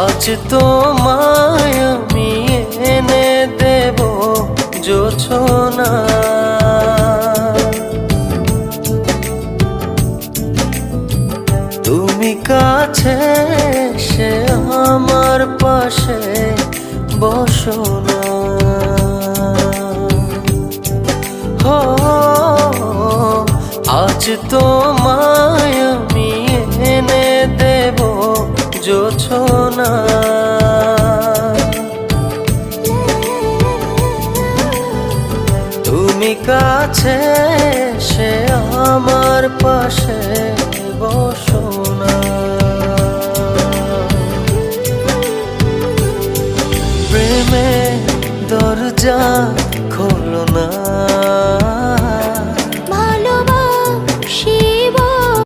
আজ তোমায় আমি এনে দেব জোছনা, তুমি কাছে এসে আমার পাশে বসো না। হো আজ তোমায় আমি এনে দেব জোছনা, তুমি কাছে এসে আমার পাশে বসো না।